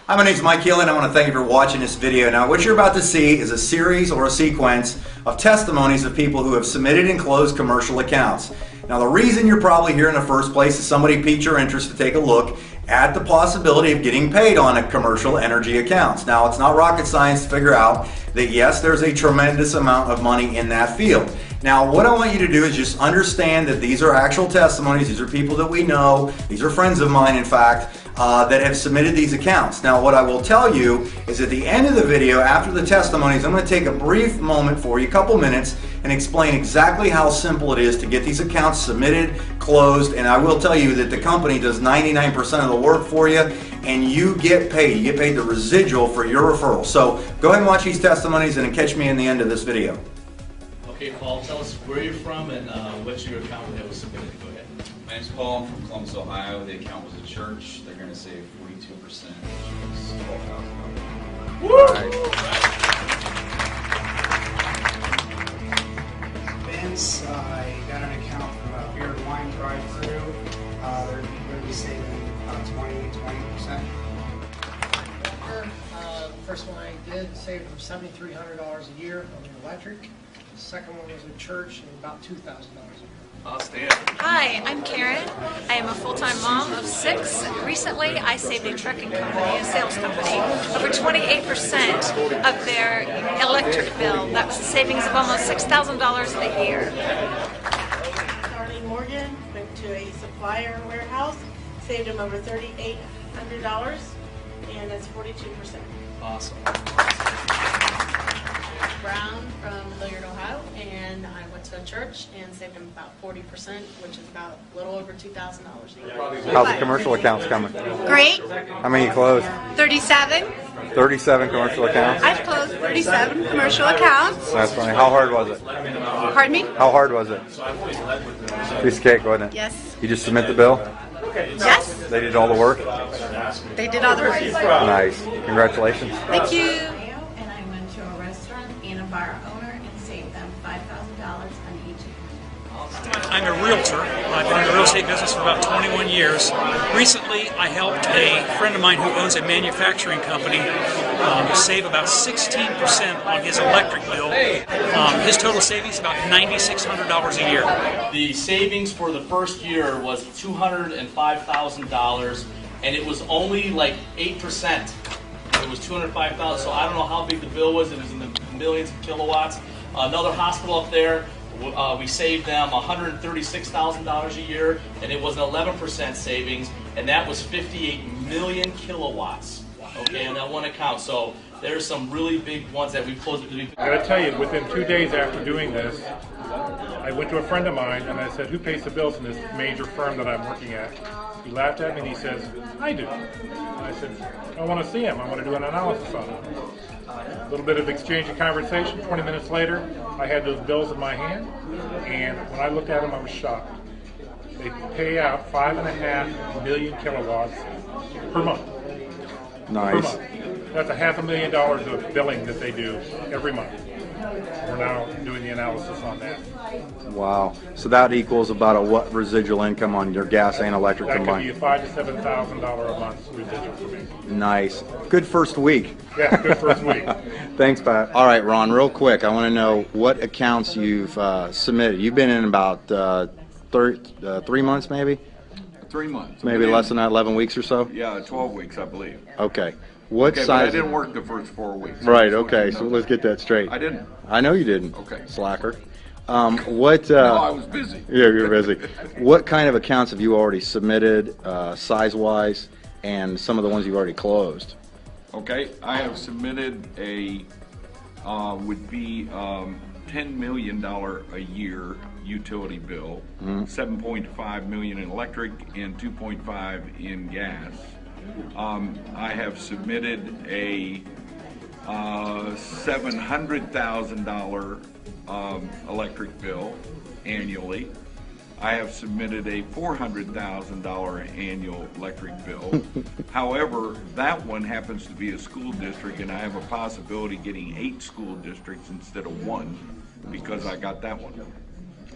Hi, my name is Mike Keelan. I want to thank you for watching this video. Now, what you're about to see is a series or a sequence of testimonies of people who have submitted and closed commercial accounts. Now, the reason you're probably here in the first place is somebody piqued your interest to take a look at the possibility of getting paid on a commercial energy accounts. Now, it's not rocket science to figure out that yes, there's a tremendous amount of money in that field. Now, what I want you to do is just understand that these are actual testimonies. These are people that we know. These are friends of mine, in fact, that have submitted these accounts. Now, what I will tell you is at the end of the video, after the testimonies, I'm going to take a brief moment for you, a couple minutes, and explain exactly how simple it is to get these accounts submitted, closed, and I will tell you that the company does 99% of the work for you, and you get paid. You get paid the residual for your referral. So go ahead and watch these testimonies and catch me in the end of this video. Okay, Paul, tell us where you're from and what's your account that was submitted. Go ahead. My name's Paul. I'm from Columbus, Ohio. The account was a church. They're going to save 42%, which is $12,000. Woo! Vince, I got an account from a beer and wine drive-through. They're going to be saving 20%. First one I did saved them $7,300 a year on the electric. The second one was a church and about $2,000 a year. Hi, I'm Karen. I am a full-time mom of 6. Recently, I saved a trucking company, a sales company, over 28% of their electric bill. That was a savings of almost $6,000 a year. Darlene Morgan went to a supplier warehouse, saved him over $3,800, and that's 42%. Awesome. Brown from Hilliard, Ohio, and I went to a church and saved him about 40%, which is about a little over $2,000 a year. How's the commercial accounts coming? Great. How many you closed? 37. 37 commercial accounts? I've closed 37 commercial accounts. That's funny. How hard was it? Pardon me? How hard was it? Piece of cake, wasn't it? Yes. You just submit the bill? Yes. They did all the work? They did all the work. Nice. Congratulations. Thank you. And I went to a restaurant and a bar owner and saved them $5,000 on each account. I'm a realtor. I've been in the real estate business for about 21 years. Recently, I helped a friend of mine who owns a manufacturing company save about 16% on his electric bill. His total savings is about $9,600 a year. The savings for the first year was $205,000, and it was only like 8%. It was $205,000, so I don't know how big the bill was. It was in the millions of kilowatts. Another hospital up there, we saved them $136,000 a year, and it was an 11% savings, and that was 58 million kilowatts. Okay, on that one account. So there's some really big ones that we closed. I gotta tell you, within 2 days after doing this, I went to a friend of mine and I said, "Who pays the bills in this major firm that I'm working at?" He laughed at me and he says, "I do." I said, "I want to see him. I want to do an analysis on him." A little bit of exchange of conversation. 20 minutes later, I had those bills in my hand, and when I looked at them, I was shocked. They pay out 5.5 million kilowatts per month. Nice. Per month. That's $500,000 of billing that they do every month. We're now doing the analysis on that. Wow. So that equals about a what residual income on your gas and electric That could combined? be a $5,000 to $7,000 a month residual for me. Nice. Good first week. Yeah, good first week. Thanks, Pat. All right, Ron, real quick, I want to know what accounts you've submitted. You've been in about 3 months, maybe? 3 months. Maybe less than that, 11 weeks or so? Yeah, 12 weeks, I believe. Okay. What Okay, but size? I didn't work the first 4 weeks. Right, okay, so let's get that straight. I didn't. I know you didn't. Okay. Slacker. What? No, I was busy. Yeah, you're busy. What kind of accounts have you already submitted, size-wise, and some of the ones you've already closed? Okay, I have submitted a, would be $10 million a year utility bill, 7.5 million in electric and 2.5 in gas. I have submitted a $700,000 electric bill annually. I have submitted a $400,000 annual electric bill. However, that one happens to be a school district, and I have a possibility of getting 8 school districts instead of 1 because I got that one.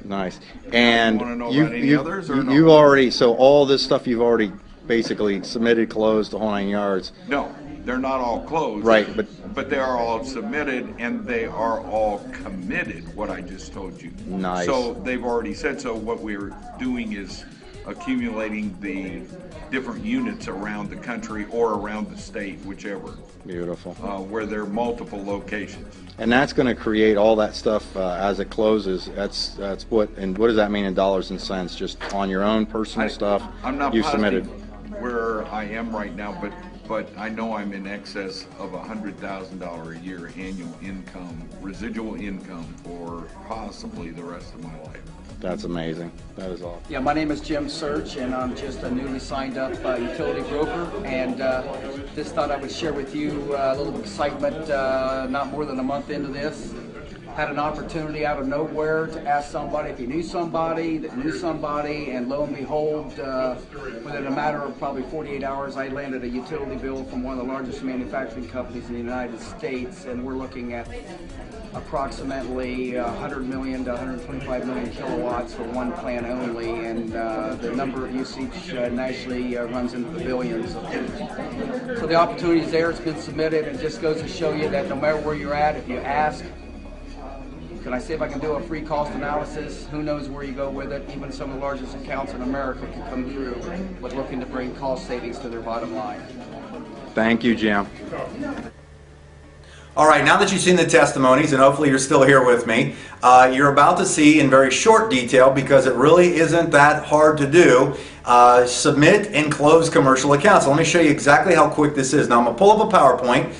Nice. And you want to know about any others or no? you've already, so all this stuff you've already basically submitted, closed, the whole 9 yards. No. They're not all closed. Right, but they are all submitted and they are all committed, what I just told you. Nice. So they've already said, so what we're doing is accumulating the different units around the country or around the state, whichever, Beautiful. where there are multiple locations. And that's going to create all that stuff as it closes. That's what, and what does that mean in dollars and cents? Just on your own personal stuff I'm not you positive submitted? where I am right now, but I know I'm in excess of $100,000 a year annual income, residual income for possibly the rest of my life. That's amazing. That is awesome. Yeah, my name is Jim Search, and I'm just a newly signed up utility broker, and just thought I would share with you a little excitement not more than a month into this. Had an opportunity out of nowhere to ask somebody if he knew somebody that knew somebody, and lo and behold, within a matter of probably 48 hours, I landed a utility bill from one of the largest manufacturing companies in the United States, and we're looking at approximately 100 million to 125 million kilowatts for one plant only, and the number of usage nationally runs into the billions. So the opportunity is there, it's been submitted, and just goes to show you that no matter where you're at, if you ask, can I see if I can do a free cost analysis? Who knows where you go with it? Even some of the largest accounts in America can come through with looking to bring cost savings to their bottom line. Thank you, Jim. All right, now that you've seen the testimonies, and hopefully you're still here with me, you're about to see in very short detail, because it really isn't that hard to do, submit and close commercial accounts. So let me show you exactly how quick this is. Now I'm going to pull up a PowerPoint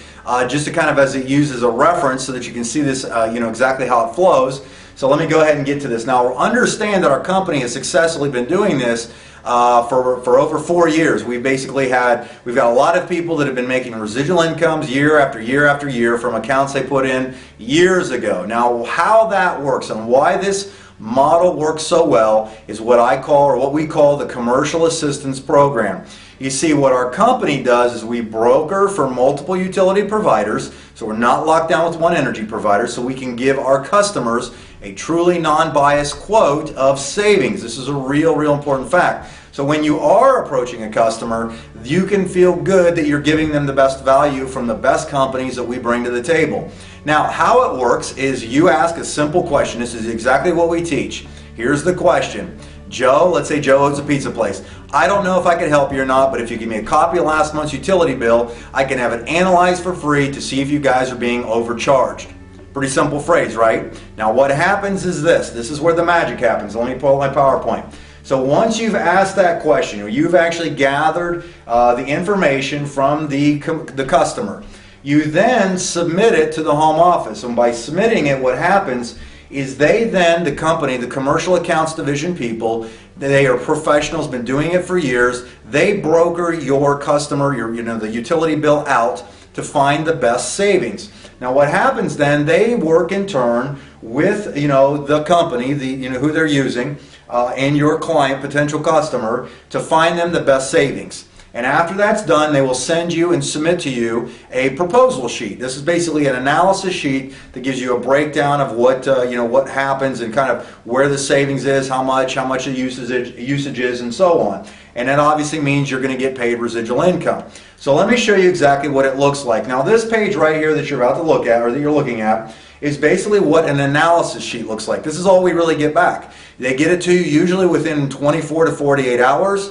just to kind of as it uses a reference so that you can see this, exactly how it flows. So let me go ahead and get to this. Now understand that our company has successfully been doing this for over 4 years. We've got a lot of people that have been making residual incomes year after year after year from accounts they put in years ago. Now how that works and why this model works so well is what we call the Commercial Assistance Program. You see, what our company does is we broker for multiple utility providers, so we're not locked down with one energy provider, so we can give our customers a truly non-biased quote of savings. This is a real important fact. So when you are approaching a customer, you can feel good that you're giving them the best value from the best companies that we bring to the table. Now, how it works is you ask a simple question. This is exactly what we teach. Here's the question. Joe, let's say Joe owns a pizza place. I don't know if I can help you or not, but if you give me a copy of last month's utility bill, I can have it analyzed for free to see if you guys are being overcharged. Pretty simple phrase, right? Now what happens is this. This is where the magic happens. Let me pull up my PowerPoint. So once you've asked that question, or you've actually gathered the information from the customer, you then submit it to the home office. And by submitting it, what happens is they then, the company, the commercial accounts division people, they are professionals, been doing it for years. They broker your customer, the utility bill out to find the best savings. Now what happens then, they work in turn with the company, who they're using, and your client, potential customer, to find them the best savings. And after that's done, they will send you and submit to you a proposal sheet. This is basically an analysis sheet that gives you a breakdown of what what happens and kind of where the savings is, how much the usage is, and so on. And that obviously means you're going to get paid residual income. So let me show you exactly what it looks like. Now this page right here that you're about to look at, or that you're looking at, is basically what an analysis sheet looks like. This is all we really get back. They get it to you usually within 24 to 48 hours.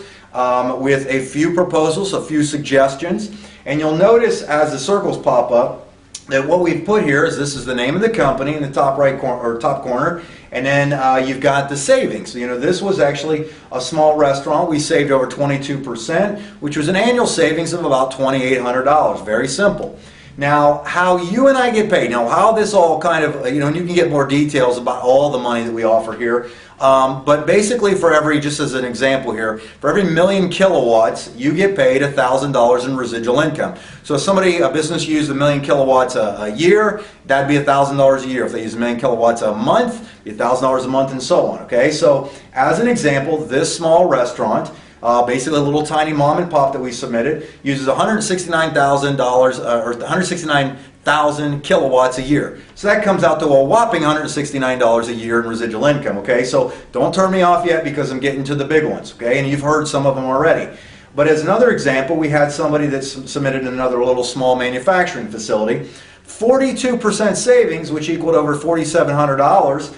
With a few proposals, a few suggestions, and you'll notice as the circles pop up that what we've put here is this is the name of the company in the top right corner or top corner, and then you've got the savings. This was actually a small restaurant. We saved over 22%, which was an annual savings of about $2,800. Very simple. Now, how you and I get paid. Now, how this all kind of, and you can get more details about all the money that we offer here. But basically for every, just as an example here, for every 1,000,000 kilowatts, you get paid $1,000 in residual income. So if a business used 1,000,000 kilowatts a year, that'd be $1,000 a year. If they use 1,000,000 kilowatts a month, it'd be $1,000 a month, and so on. Okay, so as an example, this small restaurant, basically a little tiny mom and pop that we submitted, uses $169,000 or 169,000 kilowatts a year. So that comes out to a whopping $169 a year in residual income. Okay, so don't turn me off yet because I'm getting to the big ones. Okay, and you've heard some of them already. But as another example, we had somebody that submitted another little small manufacturing facility. 42% savings, which equaled over $4,700.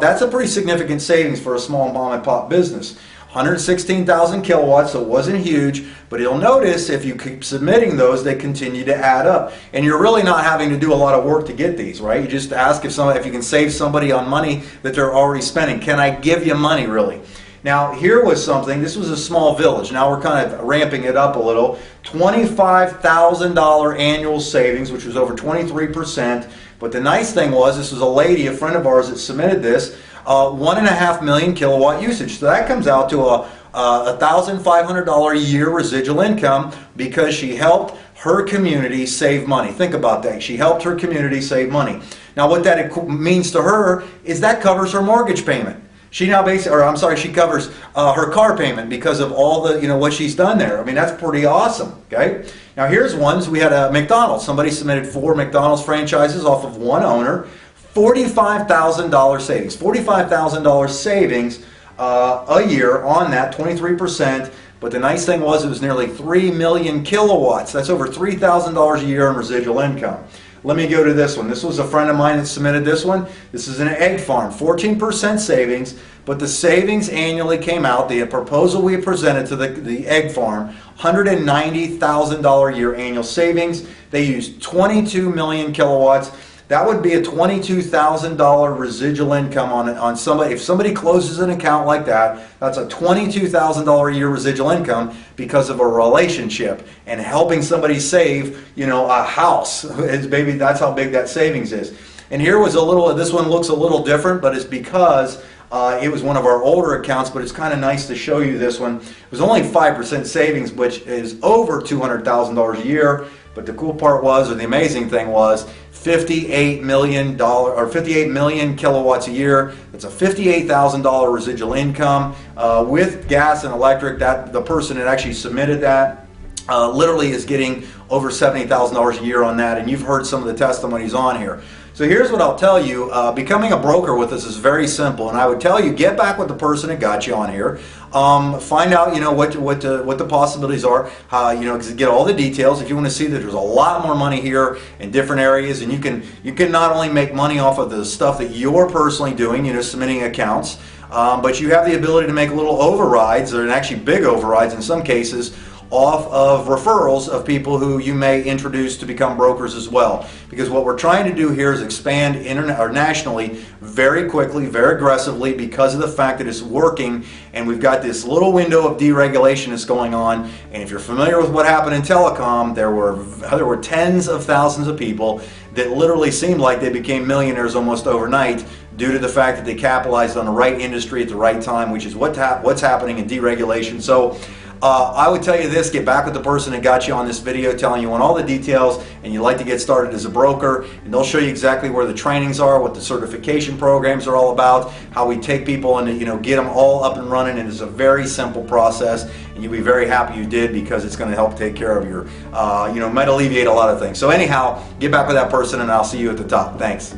That's a pretty significant savings for a small mom and pop business. 116,000 kilowatts, so it wasn't huge, but you'll notice if you keep submitting those, they continue to add up. And you're really not having to do a lot of work to get these, right? You just ask if you can save somebody on money that they're already spending. Can I give you money, really? Now, here was something, this was a small village. Now we're kind of ramping it up a little. $25,000 annual savings, which was over 23%. But the nice thing was, this was a lady, a friend of ours that submitted this, 1.5 million kilowatt usage. So that comes out to a $1,500 a year residual income because she helped her community save money. Think about that. She helped her community save money. Now what that means to her is that covers her mortgage payment. She now she covers her car payment because of all the, what she's done there. I mean, that's pretty awesome, okay? Now here's one. So we had a McDonald's. Somebody submitted 4 McDonald's franchises off of one owner. $45,000 savings. $45,000 savings a year on that, 23%. But the nice thing was it was nearly 3 million kilowatts. That's over $3,000 a year in residual income. Let me go to this one. This was a friend of mine that submitted this one. This is an egg farm, 14% savings, but the savings annually came out, the proposal we presented to the egg farm, $190,000 a year annual savings. They used 22 million kilowatts. That would be a $22,000 residual income on somebody. If somebody closes an account like that, that's a $22,000 a year residual income because of a relationship and helping somebody save, a house. Maybe that's how big that savings is. And here was this one looks a little different, but it's because it was one of our older accounts, but it's kind of nice to show you this one. It was only 5% savings, which is over $200,000 a year. But the cool part was, or the amazing thing was, $58 million or 58 million kilowatts a year. That's a $58,000 residual income with gas and electric. That the person that actually submitted that literally is getting over $70,000 a year on that. And you've heard some of the testimonies on here. So here's what I'll tell you. Becoming a broker with us is very simple, and I would tell you, get back with the person that got you on here. Find out, what the possibilities are. Get all the details. If you want to see that there's a lot more money here in different areas, and you can not only make money off of the stuff that you're personally doing, submitting accounts, but you have the ability to make little overrides, or actually big overrides in some cases, off of referrals of people who you may introduce to become brokers as well. Because what we're trying to do here is expand nationally very quickly, very aggressively, because of the fact that it's working, and we've got this little window of deregulation that's going on. And if you're familiar with what happened in telecom, there were tens of thousands of people that literally seemed like they became millionaires almost overnight due to the fact that they capitalized on the right industry at the right time, which is what's happening in deregulation. So I would tell you this, get back with the person that got you on this video, telling you on all the details, and you'd like to get started as a broker, and they'll show you exactly where the trainings are, what the certification programs are all about, how we take people and get them all up and running. And it's a very simple process, and you'll be very happy you did, because it's going to help take care of your, might alleviate a lot of things. So anyhow, get back with that person, and I'll see you at the top. Thanks.